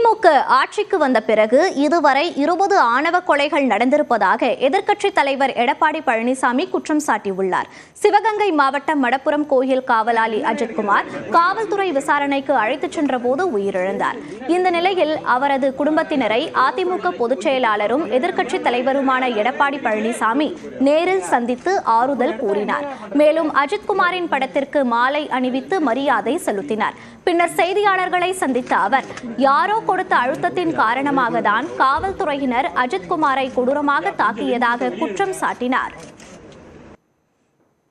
திமுக ஆட்சிக்கு வந்த பிறகு இதுவரை 20 ஆணவ கொலைகள் நடந்திருப்பதாக எதிர்க்கட்சித் தலைவர் எடப்பாடி பழனிசாமி குற்றம் சாட்டியுள்ளார். சிவகங்கை மாவட்டம் மடப்புரம் கோயில் காவலாளி அஜித்குமார் காவல்துறை விசாரணைக்கு அழைத்துச் சென்றபோது உயிரிழந்தார். இந்த நிலையில் அவரது குடும்பத்தினரை அதிமுக பொதுச் செயலாளரும் எதிர்க்கட்சித் தலைவருமான எடப்பாடி பழனிசாமி நேரில் சந்தித்து ஆறுதல் கூறினார். மேலும் அஜித்குமாரின் படத்திற்கு மாலை அணிவித்து மரியாதை செலுத்தினார். பின்னர் செய்தியாளர்களை சந்தித்த அவர் யாரோ கொடுத்த அழுத்தத்தின் காரணமாக தான் காவல்துறையினர் அஜித்குமாரை கொடூரமாக தாக்கியதாக குற்றம் சாட்டினார்.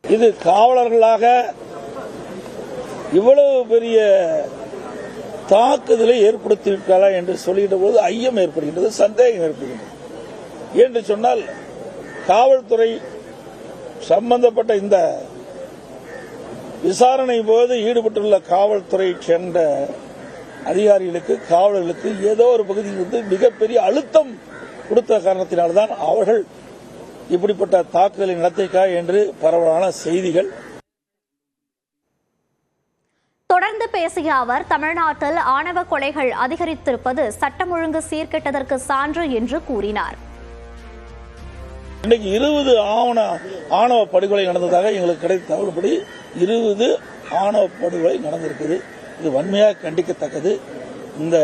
இது காவலர்களாக இவ்வளவு பெரிய தாக்குதலை ஏற்படுத்தியிருக்காரா என்று சொல்லுகின்ற போது ஐயம் ஏற்படுகின்றது, சந்தேகம் ஏற்படுகின்றது. என்று சொன்னால் காவல்துறை சம்பந்தப்பட்ட இந்த விசாரணை போது ஈடுபட்டுள்ள காவல்துறை சேர்ந்த அதிகாரிகளுக்கு காவலர்களுக்கு ஏதோ ஒரு பகுதியிலிருந்து மிகப்பெரிய அழுத்தம் கொடுத்த காரணத்தினால்தான் அவர்கள் இப்படிப்பட்ட தாக்குதலை நடத்தியிருக்கிறார் என்று பரவலான செய்திகள். தொடர்ந்து பேசிய அவர் தமிழ்நாட்டில் ஆணவ கொலைகள் அதிகரித்திருப்பது சட்டம் ஒழுங்கு சீர்கெட்டதற்கு சான்று என்று கூறினார். இன்னைக்கு 20 ஆணவ படுகொலை நடந்ததாக எங்களுக்கு கிடைத்த தகவல்படி 20 ஆணவ படுகொலை நடந்திருக்குது. இது வன்மையாக கண்டிக்கத்தக்கது. இந்த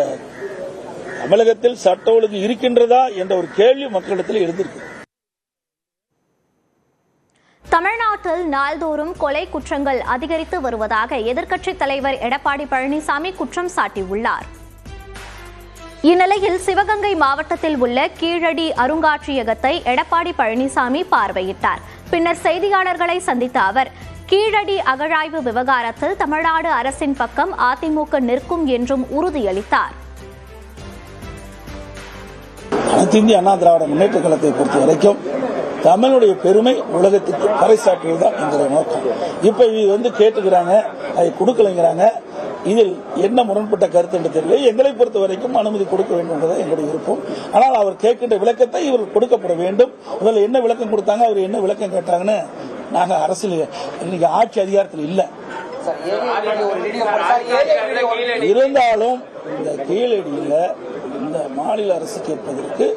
தமிழகத்தில் சட்ட ஒழுங்கு இருக்கின்றதா என்ற ஒரு கேள்வி மக்களிடத்தில் எழுந்திருக்கு. தமிழ்நாட்டில் நாள்தோறும் கொலை குற்றங்கள் அதிகரித்து வருவதாக எதிர்க்கட்சித் தலைவர் எடப்பாடி பழனிசாமி குற்றம் சாட்டியுள்ளார். இந்நிலையில் சிவகங்கை மாவட்டத்தில் உள்ள கீழடி அருங்காட்சியகத்தை எடப்பாடி பழனிசாமி பார்வையிட்டார். பின்னர் செய்தியாளர்களை சந்தித்த அவர் கீழடி அகழாய்வு விவகாரத்தில் தமிழ்நாடு அரசின் பக்கம் அதிமுக நிற்கும் என்றும் உறுதியளித்தார். அனைத்து இந்திய அண்ணா திராவிட முன்னேற்ற கழகத்தை பொறுத்த வரைக்கும் தமிழுடைய பெருமை உலகத்துக்கு பறைசாற்றுவதுதான் எங்களுடைய நோக்கம். இப்ப இது கேட்டுக்கிறாங்க, அதை கொடுக்கலைங்கிறாங்க. இதில் என்ன முரண்பட்ட கருத்து என்று தெரியல. எங்களை பொறுத்த வரைக்கும் அனுமதி கொடுக்க வேண்டும் என்பதை எங்களுடைய விருப்பம். ஆனால் அவர் கேட்கின்ற விளக்கத்தை இவர் கொடுக்கப்பட வேண்டும். முதல்ல என்ன விளக்கம் கொடுத்தாங்க, அவர் என்ன விளக்கம் கேட்டாங்கன்னு நாங்க அரசியல் இன்னைக்கு ஆட்சி அதிகாரத்தில் இல்ல. இருந்தாலும் இந்த கீழடியில இந்த மாநில அரசு கேட்பதற்கு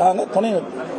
நாங்கள் துணை நிற்போம்.